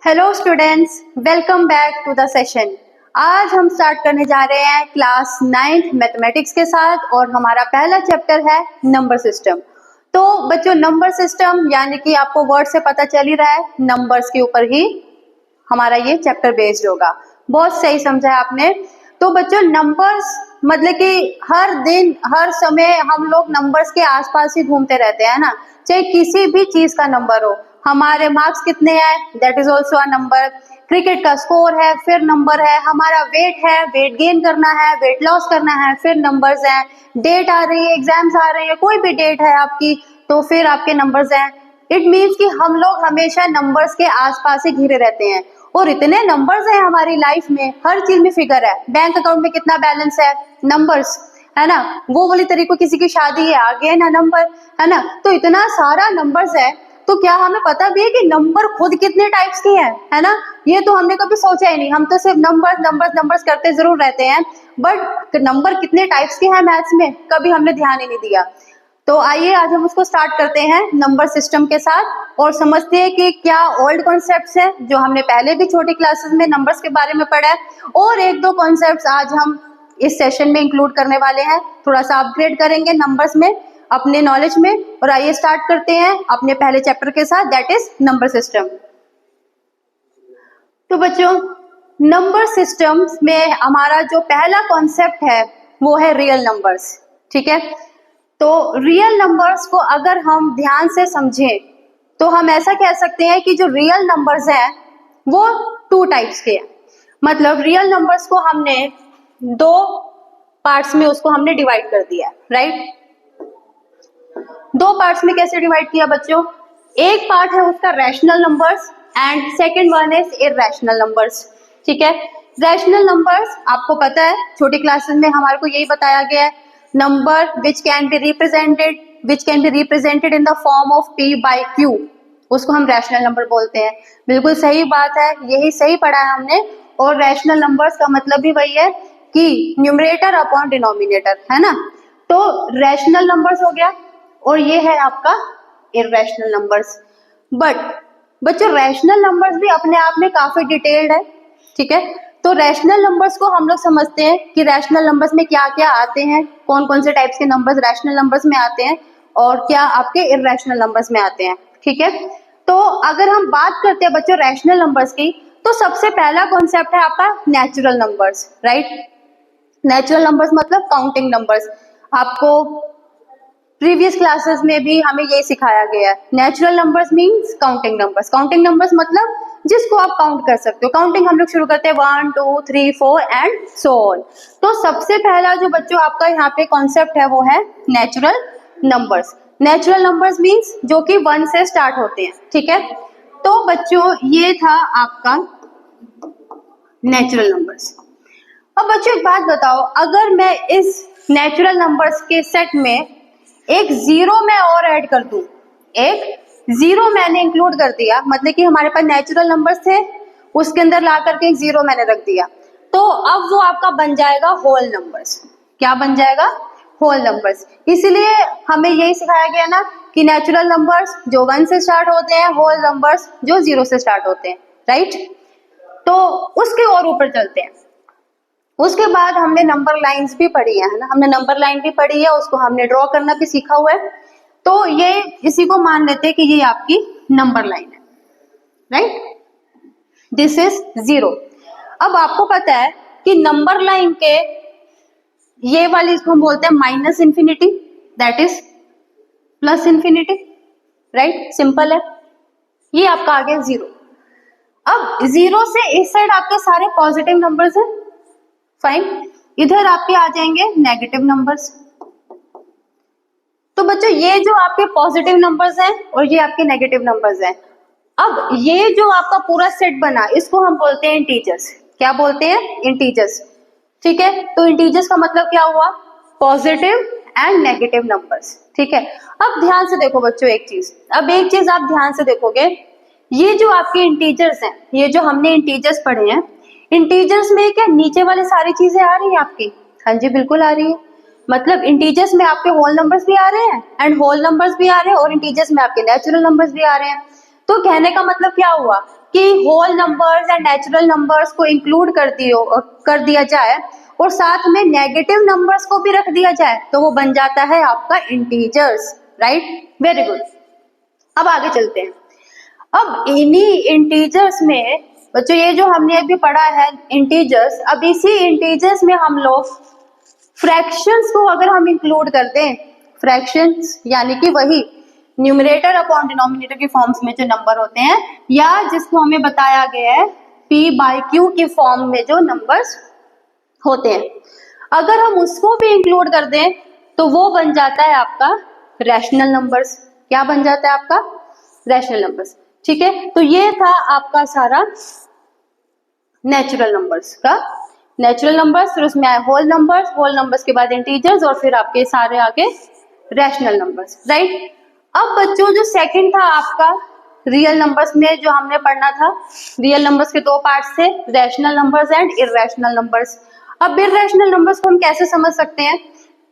Hello students, welcome back to the session. आज हम start करने जा रहे हैं क्लास 9th मैथमेटिक्स के साथ और हमारा पहला चैप्टर है नंबर सिस्टम। तो बच्चों, नंबर सिस्टम यानी कि आपको वर्ड से पता चल ही रहा है, नंबर्स के ऊपर ही हमारा ये चैप्टर बेस्ड होगा। बहुत सही समझा है आपने। तो बच्चों, नंबर्स मतलब कि हर दिन हर समय हम लोग नंबर्स के आसपास ही घूमते रहते हैं ना, चाहे किसी भी चीज का नंबर हो। हमारे मार्क्स कितने हैं, that is also a number. Cricket का स्कोर है, फिर नंबर है। हमारा वेट है, वेट गेन करना है, वेट लॉस करना है, फिर नंबर्स हैं। डेट आ रही है, एग्जाम्स आ रहे हैं, कोई भी डेट है आपकी तो फिर आपके नंबर्स हैं। इट मीन्स कि हम लोग हमेशा नंबर्स के आसपास ही घिरे रहते हैं और इतने नंबर्स हैं हमारी लाइफ में, हर चीज में फिगर है। बैंक अकाउंट में कितना बैलेंस है, नंबर्स है ना। वो वाली तरीको किसी की शादी है, आगे है ना नंबर, है ना। तो इतना सारा नंबर्स है, तो क्या हमें पता भी है कि नंबर खुद कितने टाइप्स के हैं, है ना। ये तो हमने कभी सोचा ही नहीं। हम तो सिर्फ नंबर्स नंबर्स नंबर्स करते जरूर रहते हैं, बट नंबर कितने टाइप्स के हैं मैथ्स में कभी हमने ध्यान ही नहीं दिया। तो आइए आज हम उसको स्टार्ट करते हैं नंबर सिस्टम के साथ और समझते हैं कि क्या ओल्ड कॉन्सेप्ट्स हैं जो हमने पहले भी छोटी क्लासेस में नंबर्स के बारे में पढ़ा है, और एक दो कॉन्सेप्ट्स आज हम इस सेशन में इंक्लूड करने वाले हैं। थोड़ा सा अपग्रेड करेंगे नंबर्स में, अपने नॉलेज में। और आइए स्टार्ट करते हैं अपने पहले चैप्टर के साथ, दैट इज नंबर सिस्टम। तो बच्चों, नंबर सिस्टम में हमारा जो पहला कॉन्सेप्ट है वो है रियल नंबर्स। ठीक है, तो रियल नंबर्स को अगर हम ध्यान से समझें तो हम ऐसा कह सकते हैं कि जो रियल नंबर्स हैं वो टू टाइप्स के हैं। मतलब रियल नंबर्स को हमने दो पार्ट्स में उसको हमने डिवाइड कर दिया, राइट। दो पार्ट्स में कैसे डिवाइड किया बच्चों? एक पार्ट है उसका rational numbers and second one is irrational numbers. ठीक है, रैशनल नंबर्स आपको पता है, छोटी क्लासेस में हमारे को यही बताया गया है, number which can be represented in the form of p by q, उसको हम रैशनल नंबर बोलते हैं। बिल्कुल सही बात है, यही सही पढ़ा है हमने। और रैशनल नंबर्स का मतलब भी वही है कि न्यूमरेटर अपॉन डिनोमिनेटर, है ना। तो रैशनल नंबर्स हो गया और ये है आपका इरैशनल नंबर्स। बट बच्चों, रैशनल नंबर्स भी अपने आप में काफी डिटेल्ड है। ठीक है, तो रैशनल नंबर्स को हम लोग समझते हैं कि रैशनल नंबर्स में क्या क्या आते हैं, कौन कौन से टाइप्स के नंबर्स रैशनल नंबर्स में आते हैं और क्या आपके इरैशनल नंबर्स में आते हैं। ठीक है, तो अगर हम बात करते हैं बच्चों रैशनल नंबर्स की, तो सबसे पहला कॉन्सेप्ट है आपका natural numbers, right. Natural numbers मतलब काउंटिंग नंबर्स। आपको प्रीवियस क्लासेस में भी हमें ये सिखाया गया है। Natural numbers means counting numbers. Counting numbers मतलब जिसको आप काउंट कर सकते हो। काउंटिंग हम लोग शुरू करते हैं 1 2 3 4 एंड सो ऑन। तो सबसे पहला जो बच्चों आपका यहाँ पे कॉन्सेप्ट है वो है natural numbers. Natural numbers means जो कि 1 से स्टार्ट होते हैं। ठीक है, तो बच्चों ये था आपका नेचुरल नंबर्स। अब बच्चों एक बात बताओ, अगर मैं इस नेचुरल नंबर्स के सेट में एक जीरो मैं और ऐड कर दूं, एक जीरो मैंने इंक्लूड कर दिया, मतलब कि हमारे पास नेचुरल नंबर्स थे, उसके अंदर ला करके एक जीरो मैंने रख दिया, तो अब वो आपका बन जाएगा होल नंबर्स। क्या बन जाएगा? Whole numbers. इसीलिए हमें यही सिखाया गया ना कि नेचुरल नंबर्स जो 1 से स्टार्ट होते हैं, होल नंबर्स जो 0 से स्टार्ट होते हैं, राइट। तो उसके और ऊपर चलते हैं। उसके बाद हमने नंबर लाइंस भी पढ़ी है ना, हमने नंबर लाइन भी पढ़ी है, उसको हमने ड्रॉ करना भी सीखा हुआ है। तो ये इसी को मान लेते हैं कि ये आपकी नंबर लाइन है, राइट। This is 0। अब आपको पता है कि नंबर लाइन के ये वाली इसको हम बोलते हैं minus infinity, that is plus infinity, right. Simple है, ये आपका आ गया 0। अब 0 से इस साइड आपके सारे पॉजिटिव नंबर्स हैं, फाइन। इधर आपके आ जाएंगे नेगेटिव नंबर्स। तो बच्चों ये जो आपके पॉजिटिव नंबर्स हैं और ये आपके नेगेटिव नंबर्स हैं। अब ये जो आपका पूरा सेट बना, इसको हम बोलते हैं इंटीजर्स। क्या बोलते हैं? इंटीजर्स। ठीक है, तो इंटीजर्स का मतलब क्या हुआ? Positive and negative numbers. ठीक है, अब ध्यान से देखो बच्चों एक चीज, अब एक चीज आप ध्यान से देखोगे, ये जो आपके इंटीजर्स हैं, ये जो हमने इंटीजर्स पढ़े हैं, इंटीजर्स में क्या नीचे वाली सारी चीजें आ रही है आपकी? हाँ जी, बिल्कुल आ रही है। मतलब इंटीजर्स में आपके होल नंबर्स भी आ रहे हैं एंड होल नंबर्स भी आ रहे हैं और इंटीजर्स में आपके नेचुरल नंबर्स भी आ रहे हैं। तो कहने का मतलब क्या हुआ कि whole numbers and natural numbers को इंक्लूड कर दिया जाए और साथ में नेगेटिव नंबर्स को भी रख दिया जाए तो वो बन जाता है आपका इंटीजर्स, राइट? Very good. अब आगे चलते हैं। अब इन्हीं इंटीजर्स में बच्चों ये जो हमने अभी पढ़ा है इंटीजर्स, अब इसी इंटीजर्स में हम लोग फ्रैक्शंस को अगर हम इंक्लूड कर दें, फ्रैक्शंस यानी कि वही न्यूमरेटर अपॉन डिनोमिनेटर के फॉर्म्स में जो नंबर होते हैं, या जिसको हमें बताया गया है p/q के फॉर्म में जो नंबर्स होते हैं, अगर हम उसको भी इंक्लूड कर दें तो वो बन जाता है आपका रैशनल नंबर्स। क्या बन जाता है आपका? Rational numbers. ठीक है, तो ये था आपका सारा नेचुरल नंबर्स का, नेचुरल नंबर्स, फिर उसमें आए होल नंबर्स के बाद इंटीजर्स और फिर आपके सारे आगे रैशनल नंबर्स, राइट? अब बच्चों जो सेकंड था आपका रियल नंबर्स में जो हमने पढ़ना था, रियल नंबर्स के दो पार्ट्स थे, rational numbers and irrational numbers. अब इररेशनल नंबर्स को हम कैसे समझ सकते हैं?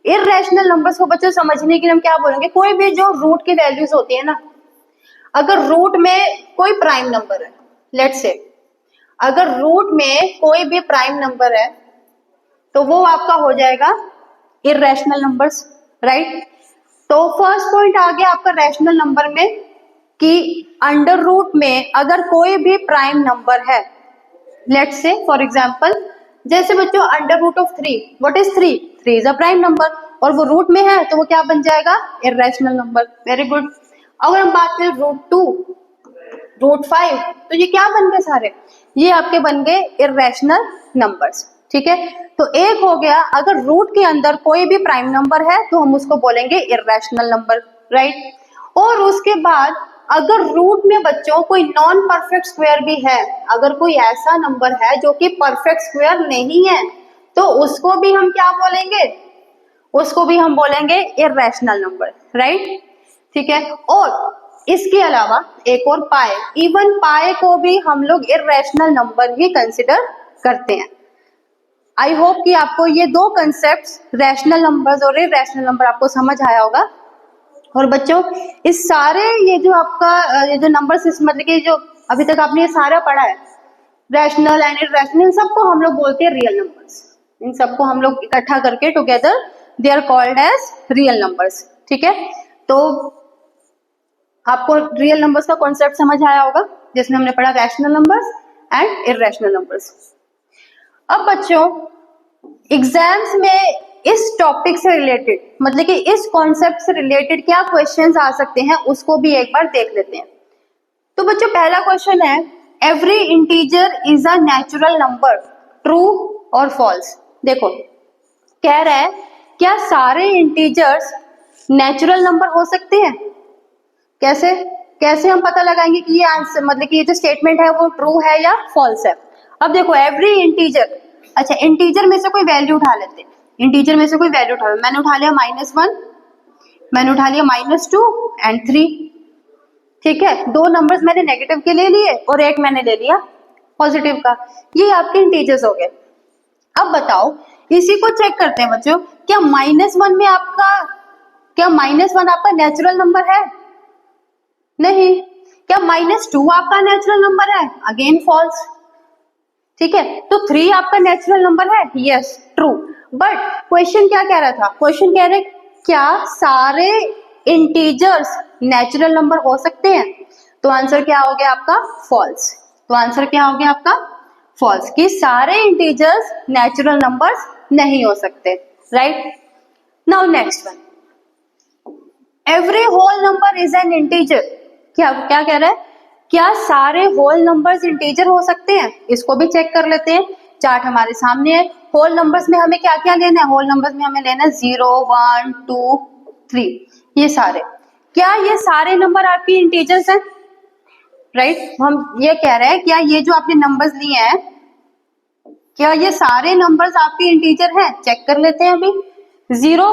इररेशनल नंबर्स को बच्चों समझने के लिए हम क्या बोलेंगे, कोई भी जो रूट की वैल्यूज होती है ना, अगर रूट में कोई प्राइम नंबर है, लेट्स से अगर रूट में कोई भी प्राइम नंबर है तो वो आपका हो जाएगा इररेशनल नंबर्स, राइट? तो फर्स्ट पॉइंट आ गया आपका रैशनल नंबर में कि अंडर रूट में अगर कोई भी प्राइम नंबर है, लेट्स से फॉर एग्जांपल जैसे बच्चों under root of 3, what is 3? 3 is a prime number और वो रूट में है तो वो क्या बन जाएगा? Irrational number. Very good. अगर हम बात करें रूट 2, रूट 5, तो ये क्या बन गए सारे? ये आपके बन गए इररेशनल नंबर्स। ठीक है, तो एक हो गया अगर रूट के अंदर कोई भी प्राइम नंबर है तो हम उसको बोलेंगे इररेशनल नंबर, राइट? और उसके बाद अगर रूट में बच्चों कोई नॉन परफेक्ट स्क्वायर भी है, अगर कोई ऐसा नंबर है जो कि परफेक्ट स्क्वायर नहीं है तो उसको भी हम क्या बोलेंगे? उसको भी हम बोलेंगे इररेशनल नंबर, राइट? ठीक है, और इसके अलावा एक और पाए, इवन पाए को भी हम लोग इररेशनल नंबर ही कंसिडर करते हैं। आई होप कि आपको ये दो कंसेप्ट्स रैशनल नंबर्स और इररेशनल नंबर आपको समझ आया होगा। और बच्चों इस सारे ये जो आपका ये जो नंबर सिस्टम, मतलब कि जो अभी तक आपने ये सारा पढ़ा है रैशनल एंड इररेशनल, इन सबको हम लोग बोलते हैं रियल नंबर्स। इन सबको हम लोग इकट्ठा करके together they are called as real numbers. ठीक है, तो आपको रियल नंबर्स का कॉन्सेप्ट समझ आया होगा जिसमें हमने पढ़ा rational numbers and irrational numbers. अब बच्चों एग्जाम्स में इस टॉपिक से रिलेटेड, मतलब कि इस कॉन्सेप्ट से रिलेटेड क्या क्वेश्चंस आ सकते हैं उसको भी एक बार देख लेते हैं। तो बच्चों पहला क्वेश्चन है, every integer is a natural number, true और फॉल्स? देखो कह रहा है क्या सारे इंटीजर्स नेचुरल नंबर हो सकते हैं? कैसे कैसे हम पता लगाएंगे कि ये आंसर, मतलब कि ये जो स्टेटमेंट है वो ट्रू है या फॉल्स है? अब देखो एवरी इंटीजर, अच्छा इंटीजर में से कोई वैल्यू उठा लेते हैं, इंटीजर में से कोई वैल्यू उठा, मैंने उठा लिया -1, मैंने उठा लिया -2 एंड 3। ठीक है, दो नंबर्स मैंने नेगेटिव के ले लिए और एक मैंने ले लिया पॉजिटिव का, ये आपके इंटीजर्स हो गए। अब बताओ इसी को चेक करते हैं बच्चों, क्या -1 में आपका, क्या -1 आपका नेचुरल नंबर है? नहीं। क्या -2 आपका नेचुरल नंबर है? Again false. ठीक है, तो 3 आपका नेचुरल नंबर है? Yes, true. बट क्वेश्चन क्या कह रहा था? क्वेश्चन कह रहे क्या सारे इंटीजर्स नेचुरल नंबर हो सकते हैं? तो आंसर क्या हो गया आपका? फॉल्स। तो आंसर क्या हो गया आपका? फॉल्स, कि सारे इंटीजर्स नेचुरल नंबर्स नहीं हो सकते, right? Now next one, every whole number is an integer. क्या क्या कह रहा है? क्या सारे होल नंबर्स इंटीजर हो सकते हैं? इसको भी चेक कर लेते हैं। चार्ट हमारे सामने है। होल नंबर्स में हमें क्या क्या लेना है? होल नंबर्स में हमें लेना है 0, 1, 2, 3, ये सारे। क्या ये सारे नंबर आपकी इंटीजर्स हैं? राइट, हम ये कह रहे हैं क्या ये जो आपने नंबर्स लिए हैं क्या ये सारे नंबर्स आपके इंटीजर हैं? चेक कर लेते हैं। अभी 0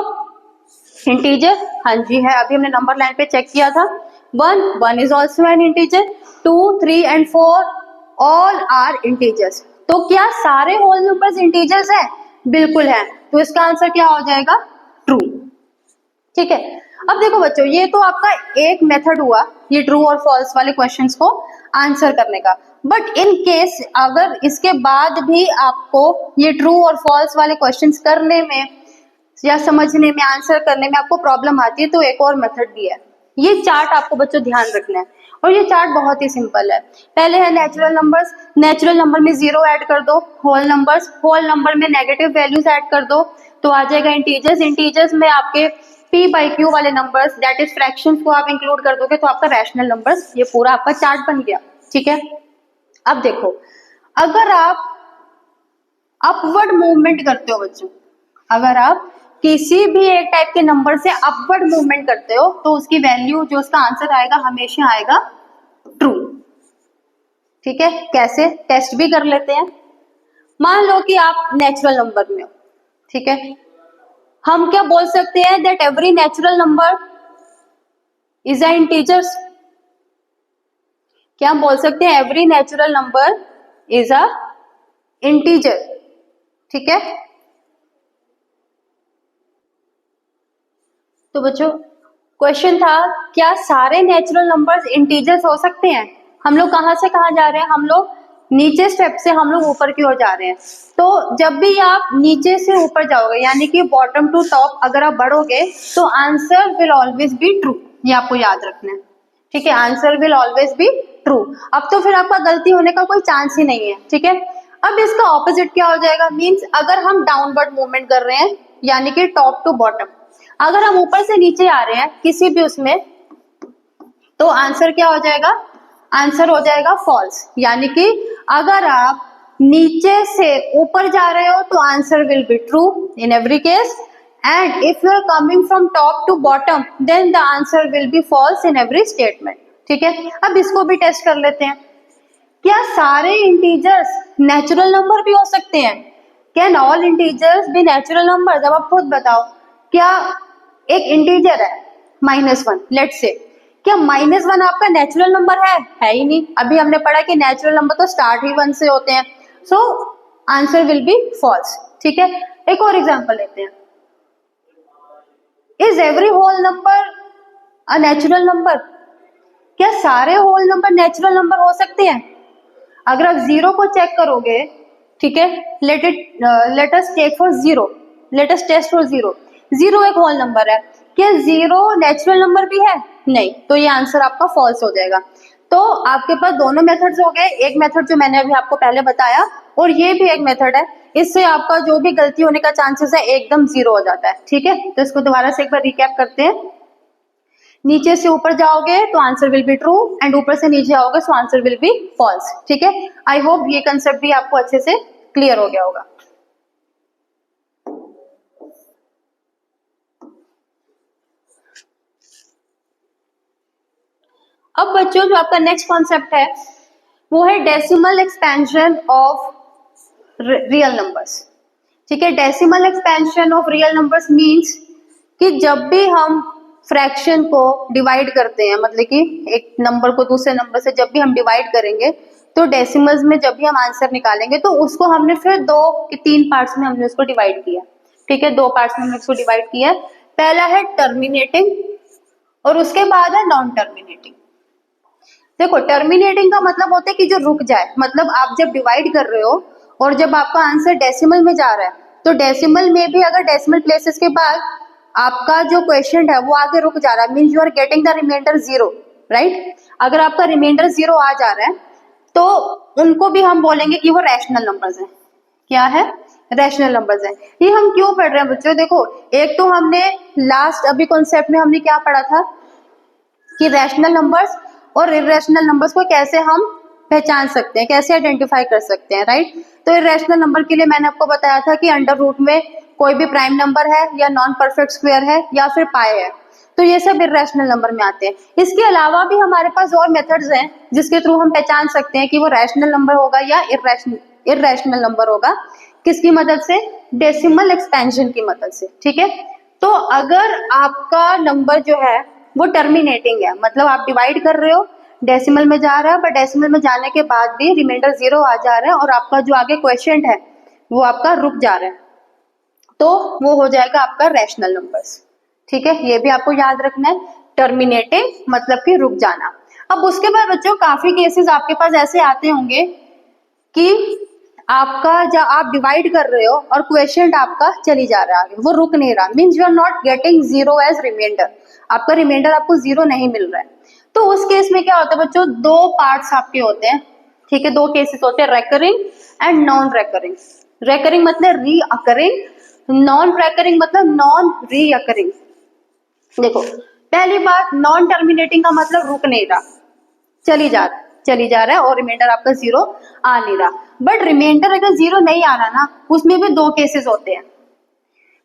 इंटीजर, हाँ जी है, अभी हमने नंबर लाइन पे चेक किया था। 1 is also an integer, 2, 3 and 4 all are integers. तो क्या सारे होल नंबर्स इंटीजर्स हैं? बिल्कुल है, तो इसका आंसर क्या हो जाएगा? ट्रू। ठीक है, अब देखो बच्चों ये तो आपका एक मेथड हुआ, ये ट्रू और फॉल्स वाले क्वेश्चंस को आंसर करने का। बट इन केस अगर इसके बाद भी आपको ये ट्रू और फॉल्स वाले क्वेश्चंस करने में या समझने में, आंसर करने में आपको प्रॉब्लम आती है, तो एक और मेथड भी है। ये चार्ट आपको बच्चों ध्यान रखना है, और ये चार्ट बहुत ही सिंपल है। पहले है नेचुरल नंबर्स, नेचुरल नंबर में 0 ऐड कर दो, होल नंबर्स, होल नंबर में नेगेटिव वैल्यूज ऐड कर दो तो आ जाएगा इंटीजर्स, इंटीजर्स में आपके p बाई q वाले नंबर्स दैट इज फ्रैक्शंस को आप इंक्लूड कर दोगे तो आपका रैशनल नंबर्स, ये पूरा आपका चार्ट बन गया। ठीक है, अब देखो, अगर आप अपवर्ड मूवमेंट करते हो बच्चों, अगर आप किसी भी एक टाइप के नंबर से अपवर्ड मूवमेंट करते हो तो उसकी वैल्यू, जो उसका आंसर आएगा, हमेशा आएगा ट्रू। ठीक है, कैसे, टेस्ट भी कर लेते हैं। मान लो कि आप नेचुरल नंबर में हो, ठीक है, हम क्या बोल सकते हैं, that every natural number is a integers. क्या हम बोल सकते हैं every natural number is a integer. ठीक है, तो बच्चों क्वेश्चन था, क्या सारे नेचुरल नंबर्स इंटीजर्स हो सकते हैं? हम लोग कहां से कहां जा रहे हैं, हम लोग नीचे स्टेप से हम लोग ऊपर की ओर जा रहे हैं। तो जब भी आप नीचे से ऊपर जाओगे, यानी कि बॉटम टू टॉप अगर आप बढ़ोगे, तो answer will always be true, ये आपको याद रखना है। ठीक है, answer will always be true. अब तो फिर आपका गलती होने का कोई चांस ही नहीं है। ठीक है, अब इसका ऑपोजिट क्या हो जाएगा, मीन्स अगर हम डाउनवर्ड मूवमेंट कर रहे हैं, यानी कि टॉप टू बॉटम, अगर हम ऊपर से नीचे आ रहे हैं किसी भी उसमें, तो आंसर क्या हो जाएगा, आंसर हो जाएगा फॉल्स। यानी कि अगर आप नीचे से ऊपर जा रहे हो तो answer will be true in every case, and if you are coming from top to bottom then the answer will be false in every statement. ठीक है, अब इसको भी टेस्ट कर लेते हैं। क्या सारे इंटीजर्स नेचुरल नंबर भी हो सकते हैं? Can all integers be natural number? अब आप खुद बताओ, क्या एक इंटीजर है -1, लेट्स से, क्या -1 आपका नेचुरल नंबर है ही नहीं। अभी हमने पढ़ा कि नेचुरल नंबर तो स्टार्ट ही 1 से होते हैं, so answer will be false. ठीक है, एक और एग्जांपल लेते हैं, is every whole number a natural number? क्या सारे होल नंबर नेचुरल नंबर हो सकते हैं? अगर आप 0 को चेक करोगे, ठीक है, let us take for 0, let us test for 0, 0 एक होल नंबर है, क्या 0 नेचुरल नंबर भी है? नहीं, तो ये आंसर आपका फॉल्स हो जाएगा। तो आपके पास दोनों मेथड्स हो गए, एक मेथड जो मैंने अभी आपको पहले बताया, और ये भी एक मेथड है। इससे आपका जो भी गलती होने का चांसेस है एकदम 0 हो जाता है। ठीक है, तो इसको दोबारा से एक बार रिकैप करते हैं। नीचे से ऊपर जाओगे तो answer will be true, and ऊपर से नीचे आओगे तो आंसर विल बी फॉल्स। ठीक है, आई होप ये कंसेप्ट भी आपको अच्छे से क्लियर हो गया होगा। अब बच्चों जो आपका नेक्स्ट कॉन्सेप्ट है वो है decimal expansion of real numbers. ठीक है, decimal expansion of real numbers means कि जब भी हम फ्रैक्शन को डिवाइड करते हैं, मतलब कि एक नंबर को दूसरे नंबर से जब भी हम डिवाइड करेंगे, तो डेसिमल्स में जब भी हम आंसर निकालेंगे तो उसको हमने फिर 2 के 3 पार्ट्स में हमने उसको डिवाइड किया। ठीक है, 2 पार्ट्स में हमने उसको डिवाइड किया। पहला है टर्मिनेटिंग और उसके बाद है नॉन टर्मिनेटिंग। देखो, टर्मिनेटिंग का मतलब होता है कि जो रुक जाए, मतलब आप जब डिवाइड कर रहे हो और जब आपका आंसर डेसिमल में जा रहा है, तो डेसिमल में भी अगर डेसिमल प्लेसेस के बाद आपका जो क्वेश्चन है वो आगे रुक जा रहा है, means you are getting the reminder 0, right. अगर आपका रिमाइंडर 0 आ जा रहा है तो उनको भी हम बोलेंगे कि वो रैशनल नंबर्स हैं। क्या है? रैशनल नंबर्स हैं। ये हम क्यों पढ़ रहे हैं बच्चों? देखो, एक तो हमने लास्ट अभी कॉन्सेप्ट में हमने क्या पढ़ा था कि रैशनल नंबर्स और इरेशनल नंबर्स को कैसे हम पहचान सकते हैं, कैसे आइडेंटिफाई कर सकते हैं, राइट। तो इरेशनल नंबर के लिए मैंने आपको बताया था कि अंडर रूट में कोई भी प्राइम नंबर है या नॉन परफेक्ट स्क्वायर है या फिर पाई है, तो ये सब इरेशनल नंबर में आते हैं। इसके अलावा भी हमारे पास और मेथड्स हैं जिसके थ्रू हम पहचान सकते हैं कि वो रैशनल नंबर होगा या इरेशनल नंबर होगा। किसकी मदद से? डेसिमल एक्सपेंशन की मदद से। ठीक है, तो अगर आपका नंबर जो है वो टर्मिनेटिंग है, मतलब आप डिवाइड कर रहे हो, डेसिमल में जा रहा है, बट डेसिमल में जाने के बाद भी रिमाइंडर 0 आ जा रहा है और आपका जो आगे क्वेश्चन है वो आपका रुक जा रहा है, तो वो हो जाएगा आपका रैशनल नंबर्स। ठीक है, ये भी आपको याद रखना है, टर्मिनेटिंग मतलब कि रुक जाना। अब उसके बाद बच्चों काफी केसेस आपके पास ऐसे आते होंगे कि आपका जब आप डिवाइड कर रहे हो और क्वेश्चन आपका चली जा रहा है आगे, वो रुक नहीं रहा, means you are not getting zero as reminder, आपका रिमाइंडर आपको जीरो नहीं मिल रहा है। तो उस केस में क्या होता है बच्चों, दो पार्ट्स आपके होते हैं, ठीक है, दो केसेस होते हैं, recurring and non recurring. Recurring मतलब री अकरिंग, नॉन रेकरिंग मतलब नॉन री अकरिंग। देखो पहली बात, नॉन टर्मिनेटिंग का मतलब रुक नहीं रहा, चली जा रहा है और रिमाइंडर आपका जीरो आ नहीं रहा। बट रिमाइंडर अगर जीरो नहीं आ रहा ना, उसमें भी दो केसेस होते हैं।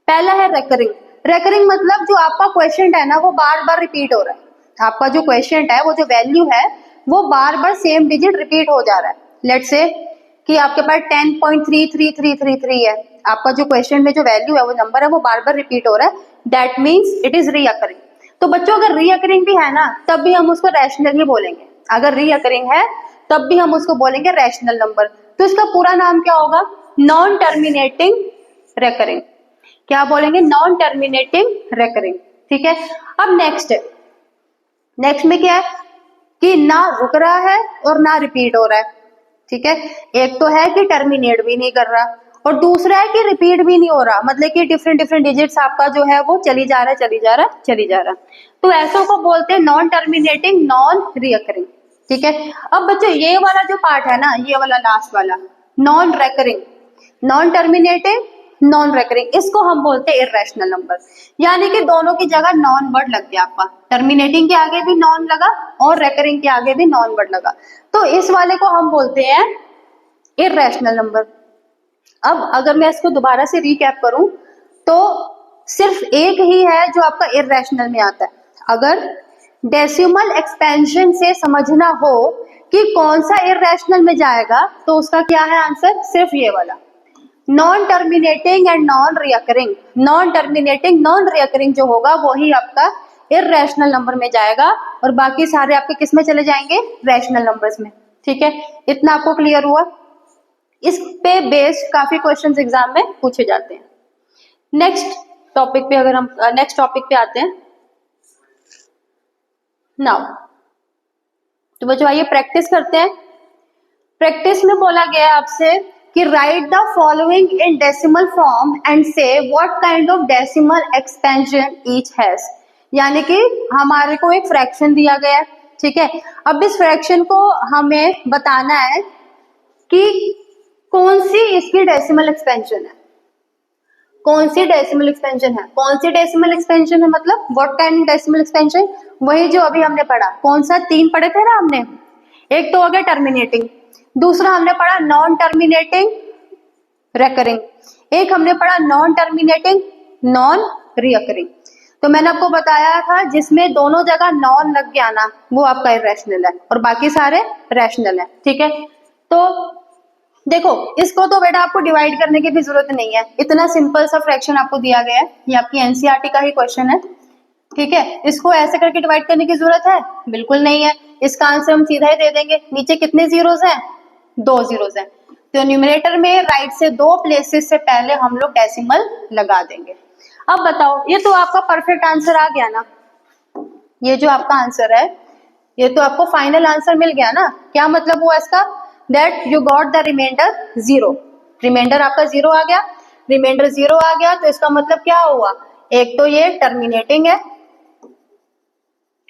पहला है रेकरिंग। रेकरिंग मतलब जो आपका क्वेश्चन है ना वो बार बार रिपीट हो रहा है, आपका जो क्वेश्चन है वो जो वैल्यू है वो बार बार सेम डिजिट रिपीट हो जा रहा है। लेट्स से कि आपके पास 10.33333 है, आपका जो क्वेश्चन में जो वैल्यू है वो नंबर है वो बार बार रिपीट हो रहा है, that means it is recurring. तो बच्चों अगर रीअकरिंग भी है ना तब भी हम उसको रैशनल ही बोलेंगे, अगर रीअकरिंग है तब भी हम उसको बोलेंगे रैशनल नंबर। तो इसका पूरा नाम क्या होगा, नॉन टर्मिनेटिंग रेकरिंग। क्या बोलेंगे, नॉन टर्मिनेटिंग रेकरिंग। ठीक है, अब नेक्स्ट में क्या है कि ना रुक रहा है और ना रिपीट हो रहा है। ठीक है, एक तो है कि टर्मिनेट भी नहीं कर रहा और दूसरा है कि रिपीट भी नहीं हो रहा, मतलब कि डिफरेंट डिफरेंट डिजिट्स आपका जो है वो चली जा रहा है। तो ऐसों को बोलते हैं नॉन टर्मिनेटिंग नॉन रिकरिंग। ठीक है, अब बच्चों ये वाला जो पार्ट है ना, ये वाला लास्ट वाला non recurring, non terminating non recurring, इसको हम बोलते हैं इर्रेशनल नंबर। यानी कि दोनों की जगह नॉन वर्ड लग गया आपका, टर्मिनेटिंग के आगे भी नॉन लगा और रेकरिंग के आगे भी नॉन वर्ड लगा, तो इस वाले को हम बोलते हैं इर्रेशनल नंबर। अब अगर मैं इसको दोबारा से रिकैप करूं तो सिर्फ एक ही है जो आपका इर्रेशनल में आता है। अगर डेसिमल एक्सपेंशन से समझना हो कि कौन सा इर्रेशनल में जाएगा तो उसका क्या है आंसर, सिर्फ ये वाला non terminating and non recurring. Non terminating non recurring जो होगा वही आपका इर्रेशनल नंबर में जाएगा और बाकी सारे आपके किस में चले जाएंगे, रैशनल नंबर्स में। ठीक है, इतना आपको क्लियर हुआ। इस पे बेस्ड काफी क्वेश्चंस एग्जाम में पूछे जाते हैं। नेक्स्ट टॉपिक पे अगर हम नेक्स्ट टॉपिक पे आते हैं नाउ, तो बच्चों आइए प्रैक्टिस करते हैं। प्रैक्टिस में बोला गया है आपसे कि write the following in decimal form and say what kind of decimal expansion each has. यानी कि हमारे को एक फ्रैक्शन दिया गया है, ठीक है, अब इस फ्रैक्शन को हमें बताना है कि कौन सी इसकी डेसिमल एक्सपेंशन है, कौन सी डेसिमल एक्सपेंशन है मतलब व्हाट काइंड डेसिमल एक्सपेंशन, वही जो अभी हमने पढ़ा, कौन सा, तीन पढ़े थे ना हमने, एक तो हो गया टर्मिनेटिंग, दूसरा हमने पढ़ा नॉन टर्मिनेटिंग रेकरिंग, एक हमने पढ़ा नॉन टर्मिनेटिंग नॉन रिकरिंग। तो मैंने आपको बताया था जिसमें दोनों जगह नॉन लग गया ना वो आपका इरेशनल है और बाकी सारे रैशनल है। ठीक है, तो देखो इसको तो बेटा आपको डिवाइड करने की भी जरूरत नहीं है, इतना सिंपल सा फ्रैक्शन आपको दिया गया है, ये आपकी एनसीईआरटी का ही क्वेश्चन है। ठीक है, इसको ऐसे करके डिवाइड करने की जरूरत है बिल्कुल नहीं है, इसका आंसर हम सीधा ही दे देंगे। नीचे कितने जीरोस हैं, दो जीरोस हैं, तो न्यूमरेटर में राइट से दो प्लेसेस से पहले हम लोग डेसिमल लगा देंगे। अब बताओ, ये तो आपका परफेक्ट आंसर आ गया ना, ये जो आपका आंसर है ये तो आपको फाइनल आंसर मिल गया ना। क्या मतलब हुआ इसका, that you got the reminder zero, reminder आपका जीरो आ गया, रिमाइंडर जीरो आ गया तो इसका मतलब क्या हुआ, एक तो ये टर्मिनेटिंग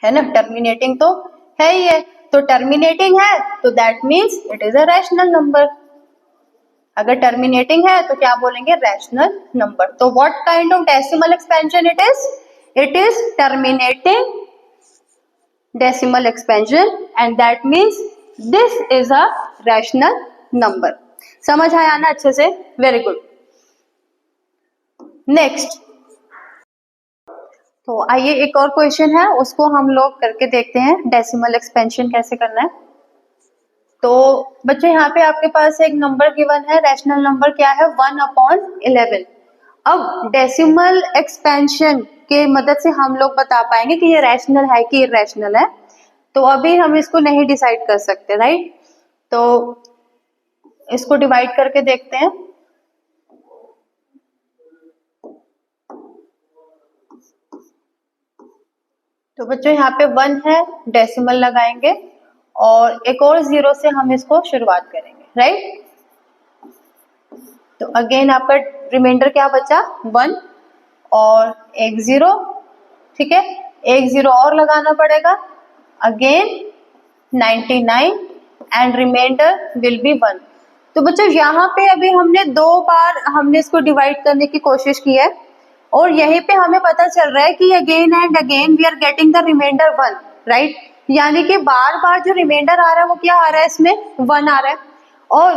है ना, टर्मिनेटिंग तो है ही है, तो टर्मिनेटिंग है तो that means it is a rational number. अगर टर्मिनेटिंग है तो क्या बोलेंगे, रैशनल नंबर। तो what kind of decimal expansion it is terminating decimal expansion and that means this is a rational number। समझ आया ना अच्छे से, वेरी गुड। नेक्स्ट, तो आइए एक और क्वेश्चन है उसको हम लोग करके देखते हैं, डेसिमल एक्सपेंशन कैसे करना है। तो बच्चों यहाँ पे आपके पास एक नंबर गिवन है, रैशनल नंबर क्या है 1/11। अब डेसिमल एक्सपेंशन के मदद से हम लोग बता पाएंगे कि ये रैशनल है कि इरैशनल है, तो अभी हम इसको नहीं डिसाइड कर सकते, राइट। तो इसको डिवाइड करके देखते हैं। तो बच्चों यहाँ पे 1 है, डेसिमल लगाएंगे और एक और 0 से हम इसको शुरुआत करेंगे, राइट। तो अगेन आपका रिमाइंडर क्या बचा, 1 और एक 0, ठीक है, एक 0 और लगाना पड़ेगा, again 99 and reminder will be 1। तो बच्चों यहाँ पे अभी हमने 2 बार हमने इसको डिवाइड करने की कोशिश की है और यहीं पे हमें पता चल रहा है कि again and again we are getting the reminder 1, right. यानी कि बार बार जो रिमाइंडर आ रहा है वो क्या आ रहा है, इसमें 1 आ रहा है। और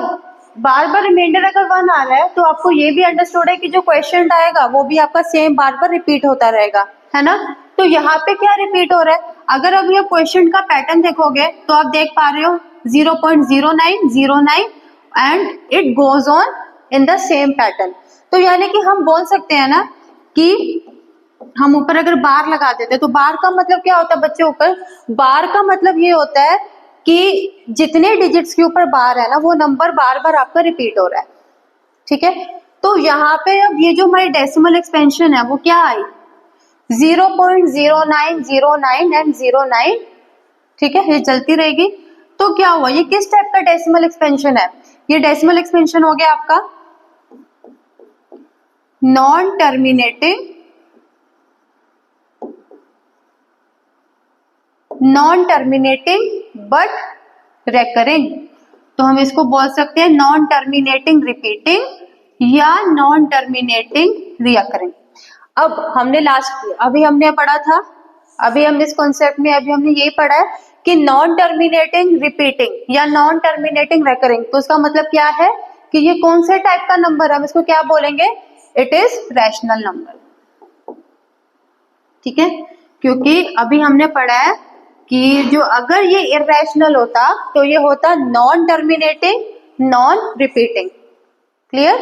बार बार रिमाइंडर अगर 1 आ रहा है तो आपको ये भी अंडरस्टूड है कि जो क्वेश्चन आएगा वो भी आपका सेम बार बार रिपीट होता रहेगा, है ना। तो यहाँ पे क्या रिपीट हो रहा है, अगर अभी आप क्वेश्चन का पैटर्न देखोगे तो आप देख पा रहे हो 0.0909 and it goes on in the same pattern. तो यानी कि हम बोल सकते हैं ना कि हम ऊपर अगर बार लगा देते तो बार का मतलब क्या होता है बच्चे, ऊपर बार का मतलब ये होता है कि जितने डिजिट्स के ऊपर बार है ना वो नंबर बार बार आपका रिपीट हो रहा है, ठीक है। तो यहाँ पे अब ये जो हमारी डेसिमल एक्सपेंशन है वो क्या आई, 0.0909 एंड 09, ठीक है, ये चलती रहेगी। तो क्या हुआ, ये किस टाइप का डेसिमल एक्सपेंशन है, ये डेसिमल एक्सपेंशन हो गया आपका नॉन टर्मिनेटिंग बट रेकरिंग। तो हम इसको बोल सकते हैं नॉन टर्मिनेटिंग रिपीटिंग या नॉन टर्मिनेटिंग रिकरिंग। अब हमने अभी हमने पढ़ा था, अभी हम इस कॉन्सेप्ट में अभी हमने यही पढ़ा है कि नॉन टर्मिनेटिंग रिपीटिंग या नॉन टर्मिनेटिंग रेकरिंग, तो उसका मतलब क्या है कि ये कौन से टाइप का नंबर है, हम इसको क्या बोलेंगे, इट इज रैशनल नंबर, ठीक है। क्योंकि अभी हमने पढ़ा है कि जो अगर ये इरेशनल होता तो ये होता non terminating non repeating, clear.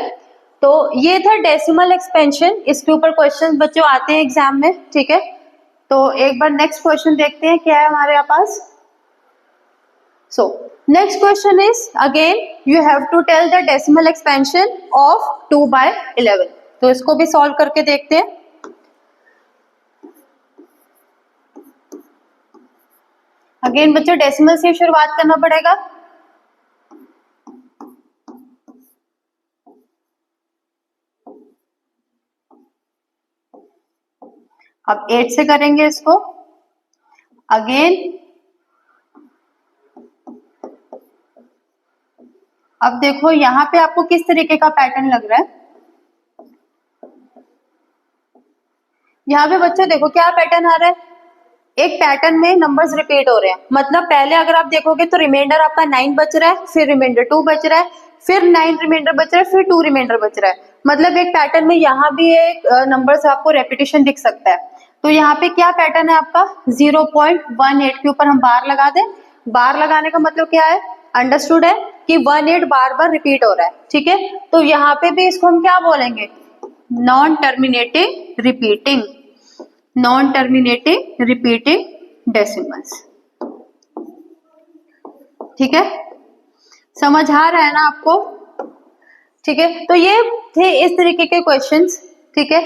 तो ये था डेसिमल एक्सपेंशन, इसके ऊपर क्वेश्चन बच्चों आते हैं एग्जाम में, ठीक है। तो एक बार नेक्स्ट क्वेश्चन देखते हैं क्या है हमारे पास। So next question is again you have to tell the decimal expansion of 2/11। तो इसको भी सॉल्व करके देखते हैं। अगेन बच्चों डेसिमल से शुरुआत करना पड़ेगा। अब 8 से करेंगे इसको, अगेन अब देखो यहाँ पे आपको किस तरीके का पैटर्न लग रहा है, यहाँ पे बच्चों देखो क्या पैटर्न आ रहा है, एक पैटर्न में नंबर्स रिपीट हो रहे हैं। मतलब पहले अगर आप देखोगे तो रिमाइंडर आपका 9 बच रहा है, फिर रिमाइंडर 2 बच रहा है, फिर 9 रिमाइंडर बच रहा है, फिर 2 रिमाइंडर बच रहा है। मतलब एक पैटर्न में यहाँ भी एक नंबर से आपको रेपिटेशन दिख सकता है। तो यहाँ पे क्या पैटर्न है आपका, 0.18 के ऊपर हम बार लगा दें। बार लगाने का मतलब क्या है, अंडरस्टूड है कि 18 बार बार रिपीट हो रहा है, ठीक है। तो यहाँ पे भी इसको हम क्या बोलेंगे, non terminating repeating, non terminating repeating decimals, ठीक है। समझ आ रहा है ना आपको, ठीक है। तो ये थे इस तरीके के क्वेश्चंस, ठीक है।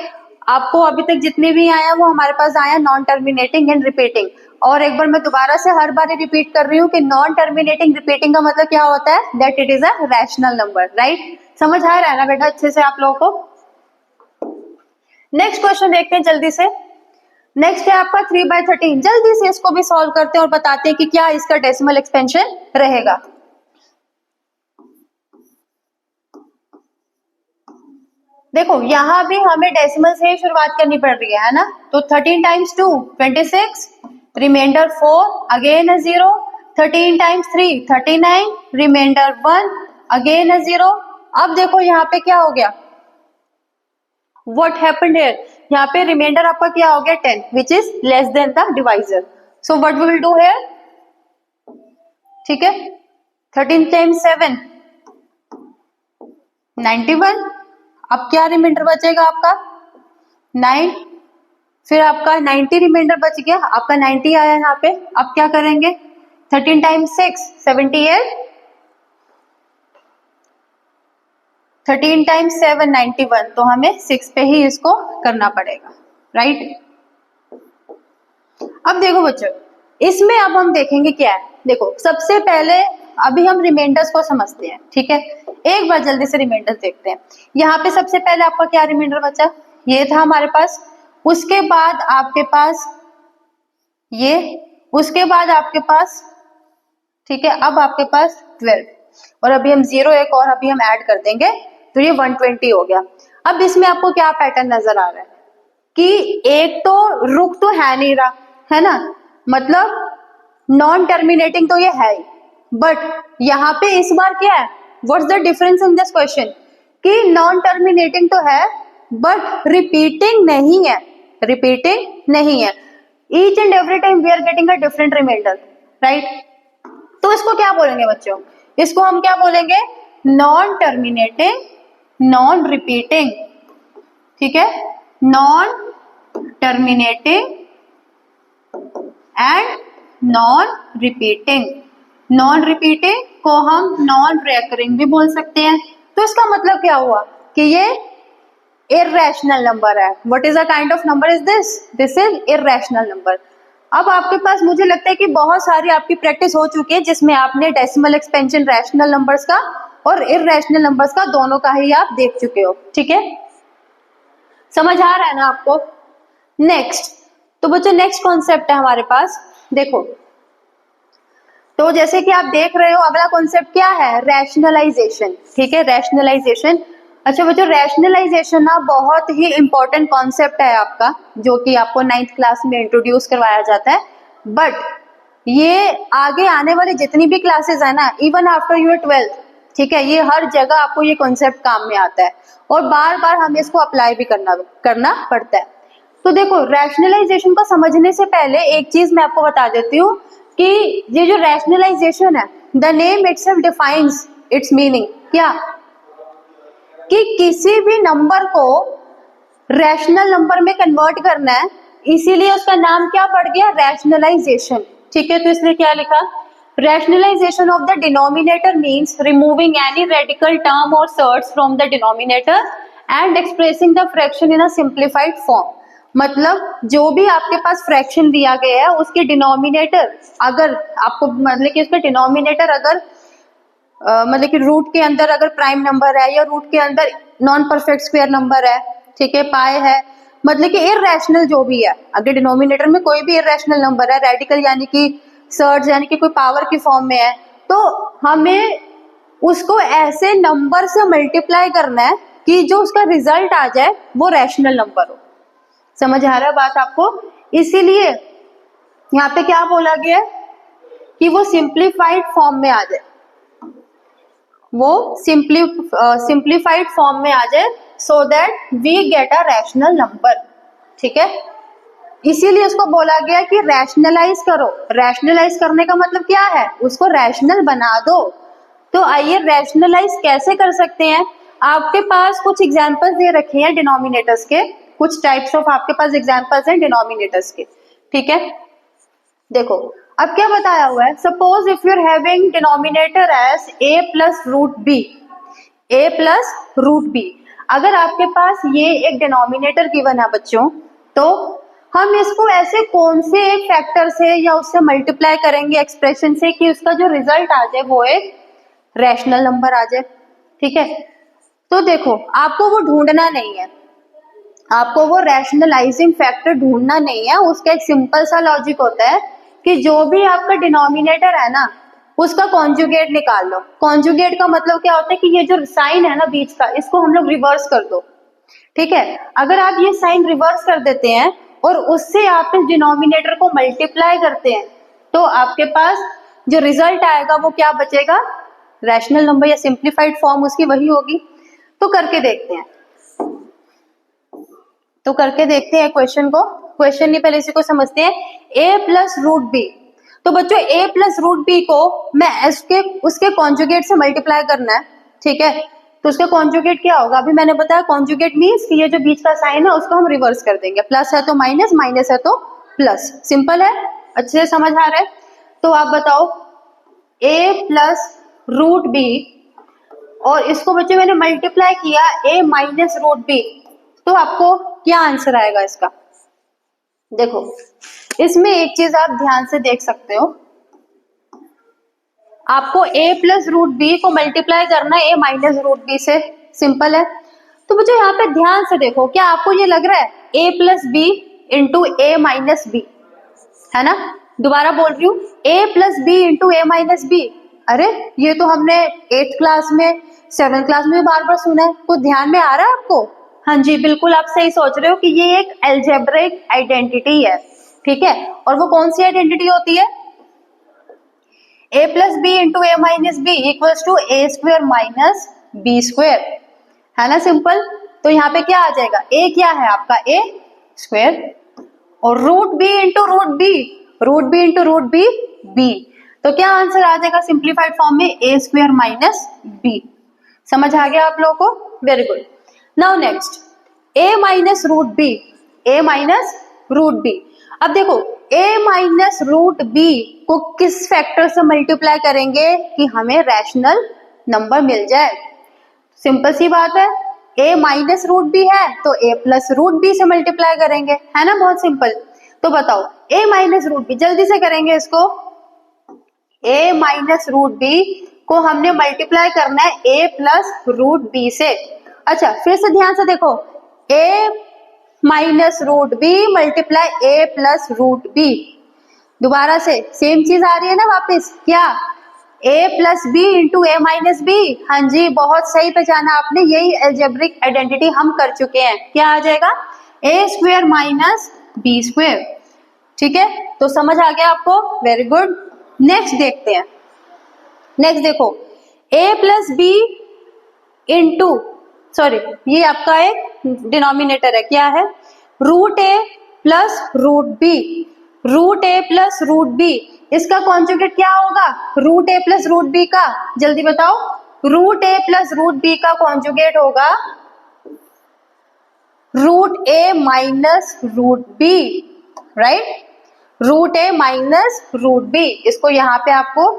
आपको अभी तक जितने भी आया वो हमारे पास आया नॉन टर्मिनेटिंग एंड रिपीटिंग। और एक बार मैं दोबारा से हर बार रिपीट कर रही हूँ कि नॉन टर्मिनेटिंग रिपीटिंग का मतलब क्या होता है, that it is a rational number, right. समझ आ रहा है ना बेटा अच्छे से आप लोगों को। नेक्स्ट क्वेश्चन देखते हैं जल्दी से। नेक्स्ट है आपका 3/13। जल्दी से इसको भी सॉल्व करते हैं और बताते हैं कि क्या इसका डेसिमल एक्सपेंशन रहेगा। देखो यहाँ भी हमें डेसिमल से ही शुरुआत करनी पड़ रही है ना। तो 13 times 2 26, reminder 4 again a 0, 13 times 3 39, reminder 1 again a 0। अब देखो यहाँ पे क्या हो गया, व्हाट हैपेंड हियर, यहाँ पे रिमाइंडर आपका क्या हो गया 10 which is less than the divisor. So what we will do here, ठीक है, 13 टाइम्स 7 91। अब क्या रिमाइंडर बचेगा आपका 9, फिर आपका 90 रिमाइंडर बच गया, आपका 90 आया यहाँ पे। अब क्या करेंगे, 13 टाइम्स 6 78, 13 टाइम्स 7 91। तो हमें 6 पे ही इसको करना पड़ेगा, राइट। अब देखो बच्चों, इसमें अब हम देखेंगे क्या है। देखो सबसे पहले अभी हम रिमाइंडर्स को समझते हैं, ठीक है। एक बार जल्दी से रिमाइंडर्स देखते हैं। यहाँ पे सबसे पहले आपका क्या रिमाइंडर बचा, ये था हमारे पास। उसके बाद आपके पास ये, उसके बाद आपके पास, ठीक है, अब आपके पास 12, और अभी हम 0 एक और अभी हम ऐड कर देंगे तो ये 120 हो गया। अब इसमें आपको क्या पैटर्न नजर आ रहा है कि एक तो रुक तो है नहीं रहा, है ना, मतलब नॉन टर्मिनेटिंग तो ये है ही, बट यहाँ पे इस बार क्या है, what's the difference in this question, कि नॉन टर्मिनेटिंग तो है बट रिपीटिंग नहीं है, रिपीटिंग नहीं है। Each and every time we are getting a different reminder, right. तो इसको क्या बोलेंगे बच्चों, इसको हम क्या बोलेंगे, नॉन टर्मिनेटिंग, नॉन रिपीटिंग, ठीक है, non terminating and non repeating. Non repeating को हम नॉन रेकरिंग भी बोल सकते हैं। तो इसका मतलब क्या हुआ कि ये इररेशनल नंबर है। What is the kind of number is this, this is irrational number. अब आपके पास मुझे लगता है कि बहुत सारी आपकी प्रैक्टिस हो चुकी है जिसमें आपने डेसिमल एक्सपेंशन रैशनल नंबर्स का और इररेशनल नंबर्स का दोनों का ही आप देख चुके हो, ठीक है, समझ आ रहा है ना आपको। नेक्स्ट, तो बच्चों नेक्स्ट कॉन्सेप्ट है हमारे पास, देखो तो जैसे कि आप देख रहे हो अगला कॉन्सेप्ट क्या है, रैशनलाइजेशन, ठीक है, रैशनलाइजेशन। अच्छा बच्चों, रैशनलाइजेशन ना बहुत ही इंपॉर्टेंट कॉन्सेप्ट है आपका, जो कि आपको 9th क्लास में इंट्रोड्यूस करवाया जाता है, बट ये आगे आने वाली जितनी भी क्लासेस है ना, इवन आफ्टर योर 12th, ठीक है, ये हर जगह आपको ये कॉन्सेप्ट काम में आता है और बार बार हमें इसको अप्लाई भी करना पड़ता है। तो देखो रैशनलाइजेशन को समझने से पहले एक चीज मैं आपको बता देती हूँ कि ये जो रैशनलाइजेशन है, the name itself defines it's meaning, क्या कि किसी भी नंबर को रैशनल नंबर में कन्वर्ट करना है, इसीलिए उसका नाम क्या पड़ गया, रैशनलाइजेशन, ठीक है। तो इसलिए क्या लिखा, rationalisation of the denominator means removing any radical term or surds from the denominator and expressing the fraction in a simplified form. मतलब जो भी आपके पास फ्रैक्शन दिया गया है उसके डिनोमिनेटर, अगर आपको मतलब कि उसका डिनोमिनेटर अगर मतलब कि रूट के अंदर अगर प्राइम नंबर है या रूट के अंदर नॉन परफेक्ट स्क्वायर नंबर है, ठीक है, पाई है, मतलब कि इररेशनल जो भी है, अगर डिनोमिनेटर में कोई भी इररेशनल नंबर है, रेडिकल यानी कि सर्ज यानी कि कोई पावर की फॉर्म में है, तो हमें उसको ऐसे नंबर से मल्टीप्लाई करना है कि जो उसका रिजल्ट आ जाए वो रैशनल नंबर हो। समझ आ रहा है बात आपको। इसीलिए यहाँ पे क्या बोला गया है कि वो सिंप्लीफाइड फॉर्म में आ जाए, वो सिंप्लीफाइड फॉर्म में आ जाए, so that we get a rational number, ठीक है। इसीलिए उसको बोला गया कि रैशनलाइज करो। रैशनलाइज करने का मतलब क्या है, उसको रैशनल बना दो। तो आइए रैशनलाइज कैसे कर सकते हैं, आपके पास कुछ एग्जांपल्स दे रखे हैं डिनोमिनेटर्स के, कुछ टाइप्स ऑफ आपके पास एग्जांपल्स हैं डिनोमिनेटर्स के, ठीक है। देखो अब क्या बताया हुआ है, suppose if you are having denominator as a plus root B, a plus root B. अगर आपके पास ये एक डिनोमिनेटर गिवन है बच्चों, तो हम इसको ऐसे कौन से एक फैक्टर से या उससे मल्टीप्लाई करेंगे एक्सप्रेशन से कि उसका जो रिजल्ट आ जाए वो एक रैशनल नंबर आ जाए, ठीक है। तो देखो आपको वो ढूंढना नहीं है, आपको वो रैशनलाइजिंग फैक्टर ढूंढना नहीं है, उसका एक सिंपल सा लॉजिक होता है कि जो भी आपका डिनोमिनेटर है ना उसका कॉन्जुगेट निकाल लो। कॉन्जुगेट का मतलब क्या होता है कि ये जो साइन है ना बीच का, इसको हम लोग रिवर्स कर दो, ठीक है। अगर आप ये साइन रिवर्स कर देते हैं और उससे आप इस डिनोमिनेटर को मल्टीप्लाई करते हैं, तो आपके पास जो रिजल्ट आएगा वो क्या बचेगा, रैशनल नंबर या सिंप्लीफाइड फॉर्म उसकी वही होगी। तो करके देखते हैं, तो करके देखते हैं क्वेश्चन को। क्वेश्चन नहीं पहले इसी को समझते हैं, a प्लस रूट बी। तो बच्चों a प्लस रूट बी को मैं उसके कॉन्जुगेट से मल्टीप्लाई करना है, ठीक है। तो उसका कॉन्जुगेट क्या होगा, अभी मैंने बताया कॉन्जुगेट मीन्स कि ये जो बीच का साइन है उसको हम रिवर्स कर देंगे, प्लस है तो माइनस, माइनस है तो प्लस, सिंपल है, अच्छे से समझ आ रहा है। तो आप बताओ a प्लस रूट बी और इसको बच्चों मैंने मल्टीप्लाई किया a माइनस रूट बी, तो आपको क्या आंसर आएगा इसका, देखो इसमें एक चीज आप ध्यान से देख सकते हो, आपको a प्लस रूट बी को मल्टीप्लाई करना है a माइनस रूट बी से, सिंपल है। तो मुझे यहाँ पे ध्यान से देखो, क्या आपको ये लग रहा है a plus B into A minus B, है ना? दोबारा बोल रही हूँ, a plus B into A minus B. अरे ये तो हमने 8th क्लास में 7th क्लास में बार बार सुना है, कुछ ध्यान में आ रहा है आपको? हाँ जी, बिल्कुल आप सही सोच रहे हो कि ये एक अलजेब्रिक आइडेंटिटी है, ठीक है। और वो कौन सी आइडेंटिटी होती है? a plus B into A minus B equals to A square minus B square, है ना? सिंपल। तो यहाँ पे क्या आ जाएगा, a क्या है आपका a स्क्वायर, और root B into root B, root B into root B B. तो क्या आंसर आ जाएगा सिंप्लीफाइड फॉर्म में, ए स्क्वायर माइनस बी। समझ आ गया आप लोगों को? Very good. Now next, a minus root B, a minus root b. अब देखो a माइनस रूट बी को किस फैक्टर से मल्टीप्लाई करेंगे कि हमें रैशनल नंबर मिल जाए? सिंपल सी बात है, a माइनस रूट बी है तो a प्लस रूट बी से मल्टीप्लाई करेंगे, है ना? बहुत सिंपल। तो बताओ a माइनस रूट बी, जल्दी से करेंगे इसको। a माइनस रूट बी को हमने मल्टीप्लाई करना है a प्लस रूट बी से। अच्छा फिर से ध्यान से देखो, a minus root B multiply a plus root b. दोबारा से सेम चीज आ रही है ना वापस, क्या? a plus B into A minus b. हाँ जी, बहुत सही पहचाना आपने, यही अलजेब्रिक आइडेंटिटी हम कर चुके हैं। क्या आ जाएगा? ए स्क्वायर माइनस बी स्क्वायर, ठीक है। तो समझ आ गया आपको? Very good. नेक्स्ट देखते हैं। नेक्स्ट देखो, a plus B into, sorry ये आपका एक डिनोमिनेटर है, क्या है? Root A plus root B, root A plus root B, इसका कॉन्जुगेट क्या होगा root A plus root B का? जल्दी बताओ, root A plus root B का कॉन्जुगेट होगा root A minus root B, right? Root A minus root B, इसको यहाँ पे आपको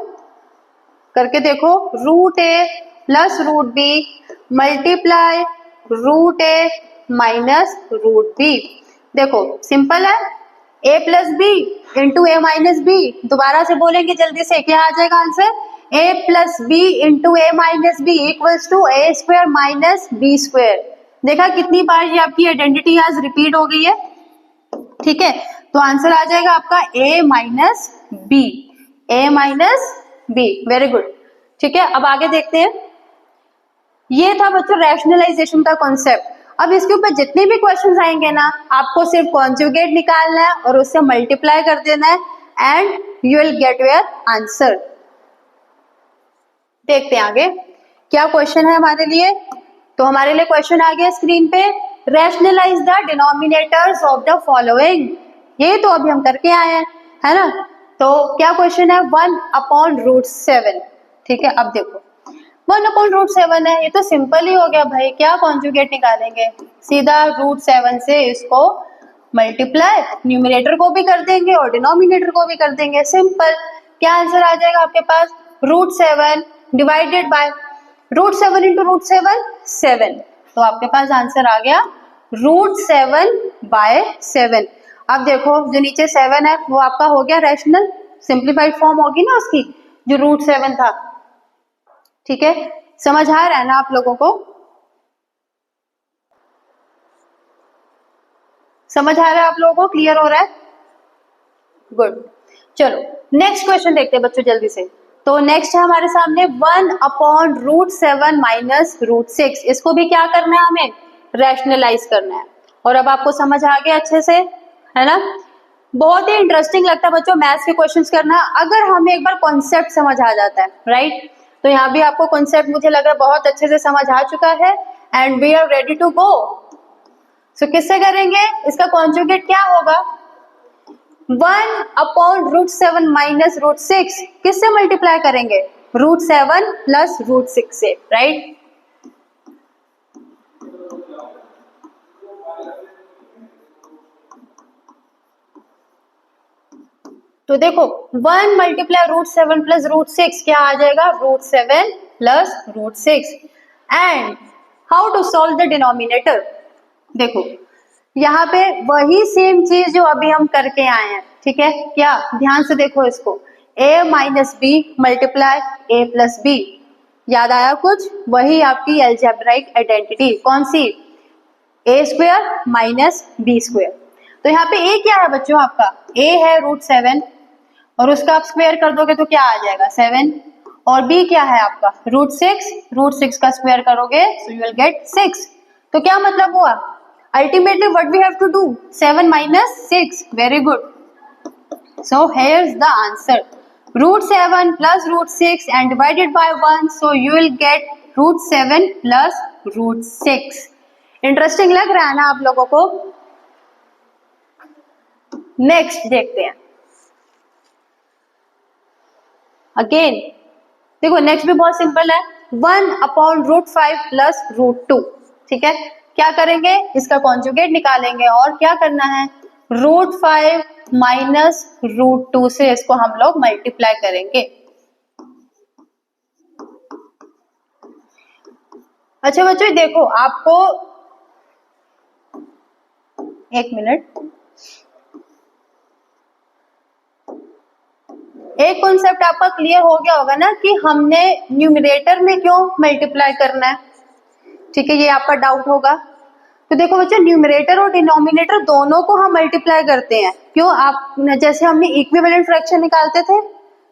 करके देखो, root A plus root B multiply root A minus root b. देखो सिंपल है, a plus B into A minus b. दोबारा से बोलेंगे जल्दी से, क्या आ जाएगा answer? a plus B into A minus B equals to A square minus B square. देखा कितनी बार ये आपकी आइडेंटिटी आज रिपीट हो गई है, ठीक है। तो आंसर आ जाएगा आपका a minus b, a minus b. Very good, ठीक है। अब आगे देखते हैं। ये था बच्चों रैशनलाइजेशन का कॉन्सेप्ट। अब इसके ऊपर जितने भी क्वेश्चंस आएंगे ना, आपको सिर्फ कॉन्जुगेट निकालना है और उससे मल्टीप्लाई कर देना है and you will get your answer. देखते हैं आगे क्या क्वेश्चन है हमारे लिए। तो हमारे लिए क्वेश्चन आ गया स्क्रीन पे, rationalise the denominators of the following. ये तो अभी हम करके आए हैं, है ना? तो क्या क्वेश्चन है? 1/√7, ठीक है। अब देखो 1/√7 है, ये तो सिंपल ही हो गया भाई, क्या कॉन्जुगेट निकालेंगे? सीधा √7 से इसको मल्टीप्लाई, न्यूमरेटर को भी कर देंगे और डिनोमिनेटर को भी कर देंगे, सिंपल। क्या आंसर आ जाएगा आपके पास? √7 डिवाइडेड बाय √7 इंटू √7 7। तो आपके पास आंसर आ गया √7/7। अब देखो जो नीचे 7 है वो आपका हो गया रैशनल, सिंप्लीफाइड फॉर्म होगी ना उसकी, जो √7 था, ठीक है। समझ आ रहा है ना आप लोगों को? समझ आ रहा है आप लोगों को? क्लियर हो रहा है? गुड। चलो नेक्स्ट क्वेश्चन देखते हैं बच्चों जल्दी से। तो नेक्स्ट है हमारे सामने 1/√7 माइनस √6। इसको भी क्या करना है हमें? रैशनलाइज करना है। और अब आपको समझ आ गया अच्छे से, है ना? बहुत ही इंटरेस्टिंग लगता है बच्चों मैथ्स के क्वेश्चंस करना, अगर हमें एक बार कॉन्सेप्ट समझ आ जाता है, राइट? तो यहाँ भी आपको कॉन्सेप्ट मुझे लग रहा है बहुत अच्छे से समझ आ चुका है and we are ready to go. So किससे करेंगे? इसका कॉन्जुगेट क्या होगा? 1/√7 माइनस √6 किससे मल्टीप्लाई करेंगे? √7 प्लस √6 से, राइट? तो देखो 1 मल्टीप्लाई √7 प्लस √6 क्या आ जाएगा? √7 plus √6। And how to solve the denominator? देखो यहाँ पे वही सेम चीज जो अभी हम करके आए हैं, ठीक है। क्या, ध्यान से देखो इसको, a minus b multiply a plus b, याद आया कुछ? वही आपकी एल्जेब्राइक आइडेंटिटी, कौन सी? a square minus B square. तो यहाँ पे a क्या है बच्चों आपका? a है √7 और उसका आप स्क्वायर कर दोगे तो क्या आ जाएगा? 7। और b क्या है आपका? √6, √6 का स्क्वायर करोगे so you will get 6। तो क्या मतलब हुआ? Ultimately what we have to do? 7 minus 6, very good. So here's the answer, √7 plus √6 and divided by 1, so you will get √7 plus √6। Interesting लग रहा है ना आप लोगों को? नेक्स्ट देखते हैं। अगेन देखो नेक्स्ट भी बहुत सिंपल है, 1/√5 प्लस √2, ठीक है। क्या करेंगे? इसका कॉन्जुगेट निकालेंगे और क्या करना है? √5 माइनस √2 से इसको हम लोग मल्टीप्लाई करेंगे। अच्छा बच्चों देखो, आपको एक मिनट, एक कॉन्सेप्ट आपका क्लियर हो गया होगा ना कि हमने न्यूमरेटर में क्यों मल्टीप्लाई करना है, ठीक है। ये आपका डाउट होगा। तो देखो बच्चों, न्यूमरेटर और डिनोमिनेटर दोनों को हम मल्टीप्लाई करते हैं, क्यों? आप जैसे हमने इक्विवेलेंट फ्रैक्शन निकालते थे,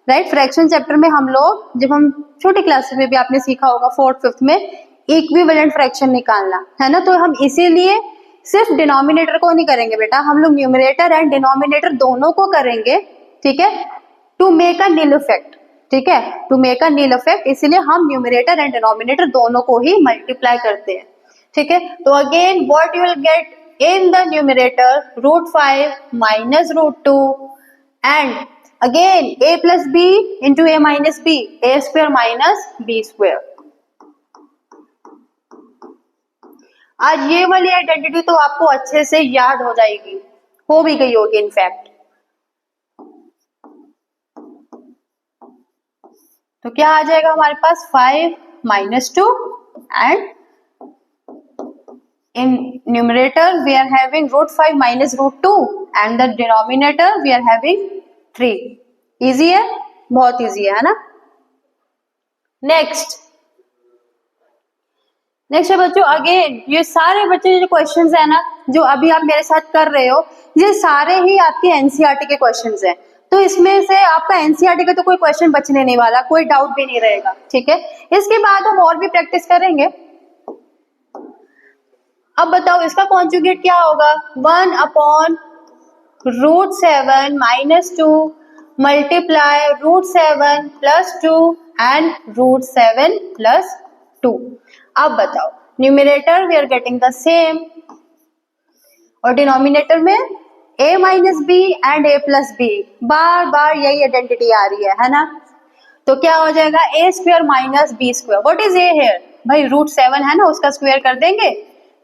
राइट? फ्रैक्शन चैप्टर में हम लोग, जब हम छोटी क्लासेस में भी आपने सीखा होगा 4th 5th में, इक्विवेलेंट फ्रैक्शन निकालना है ना। तो हम इसीलिए सिर्फ डिनोमिनेटर को नहीं करेंगे बेटा, हम लोग न्यूमरेटर एंड डिनोमिनेटर दोनों को करेंगे, ठीक है, to make a nil effect, ठीक है, to make a nil effect. इसीलिए हम न्यूमरेटर एंड डिनोमिनेटर दोनों को ही मल्टीप्लाई करते हैं, ठीक है। तो again what you will get in the numerator? √5 minus √2 and again a plus B into a minus b, a square minus B square. आज ये वाली आइडेंटिटी तो आपको अच्छे से याद हो जाएगी, हो भी गई होगी इनफैक्ट। तो क्या आ जाएगा हमारे पास? 5 minus 2 and in numerator we are having √5 minus √2 and the denominator we are having 3। Easy है, बहुत इजी है ना। नेक्स्ट है बच्चों, अगेन ये सारे बच्चे जो क्वेश्चंस है ना, जो अभी आप मेरे साथ कर रहे हो, ये सारे ही आपके एनसीईआरटी के क्वेश्चंस हैं। तो इसमें से आपका एनसीईआरटी का तो कोई क्वेश्चन बचने नहीं वाला, कोई डाउट भी नहीं रहेगा, ठीक है। इसके बाद हम और भी प्रैक्टिस करेंगे। अब बताओ इसका कॉन्जुगेट क्या होगा? 1/√7 minus 2 multiply √7 plus 2 and √7 plus 2। अब बताओ, numerator we are getting the same और डिनोमिनेटर में a minus B and a plus B, बार बार यही आइडेंटिटी आ रही है ना। तो क्या हो जाएगा? a square minus B square. What is a here? भाई √7 है ना, उसका स्क्वायर कर देंगे,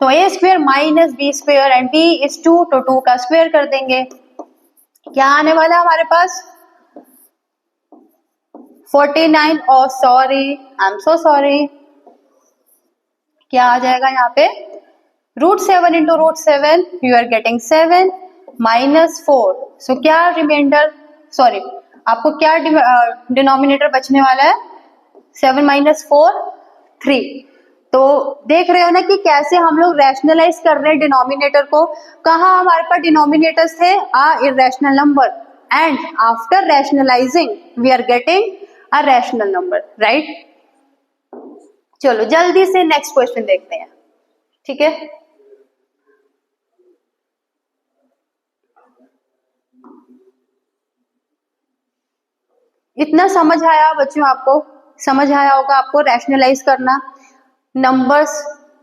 तो a square minus B square and b is 2, तो 2 का स्क्वायर कर देंगे। क्या आने वाला है हमारे पास? 49। Oh sorry, I am so sorry. क्या आ जाएगा यहाँ पे? √7 into √7 you are getting 7 minus 4। So क्या रिमाइंडर, सॉरी आपको क्या डिनोमिनेटर बचने वाला है? 7 माइनस 4 3। तो देख रहे हो ना कि कैसे हम लोग रैशनलाइज कर रहे हैं डिनोमिनेटर को। कहाँ हमारे पास डिनोमिनेटर्स थे? Irrational number, and after rationalising we are getting a rational number, right. चलो जल्दी से नेक्स्ट क्वेश्चन देखते हैं, ठीक है। इतना समझ आया बच्चों? आपको समझ आया होगा आपको रैशनलाइज करना, नंबर्स,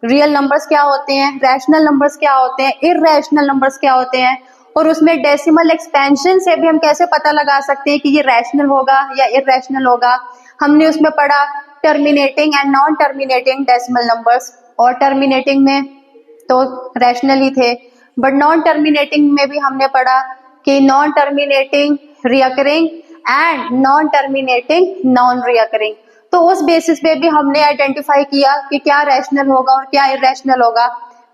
रियल नंबर्स क्या होते हैं, रैशनल नंबर्स क्या होते हैं, इररेशनल नंबर्स क्या होते हैं, और उसमें डेसिमल एक्सपेंशन से भी हम कैसे पता लगा सकते हैं कि ये रैशनल होगा या इररेशनल होगा। हमने उसमें पढ़ा terminating and non terminating decimal numbers, और टर्मिनेटिंग में तो रैशनल ही थे, बट नॉन टर्मिनेटिंग में भी हमने पढ़ा कि non terminating recurring and non terminating non recurring. तो उस बेसिस पे भी हमने आइडेंटिफाई किया कि क्या रैशनल होगा और क्या इररेशनल होगा।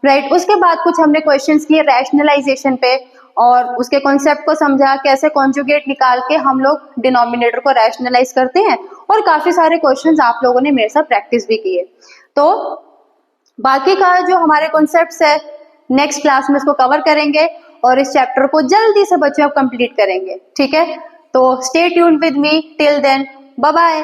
राइट। उसके बाद कुछ हमने क्वेश्चंस किए रैशनलाइजेशन पे और उसके कॉन्सेप्ट को समझा, कैसे कॉन्जुगेट निकाल के हम लोग डिनोमिनेटर को रैशनलाइज करते हैं, और काफी सारे क्वेश्चंस आप लोगों ने मेरे साथ प्रैक्टिस भी किए। तो बाकी का जो हमारे कॉन्सेप्ट्स है नेक्स्ट क्लास में इसको कवर करेंगे और इस चैप्टर को जल्दी से बच्चों आप कंप्लीट करेंगे, ठीक है। तो stay tuned with me till then, bye bye.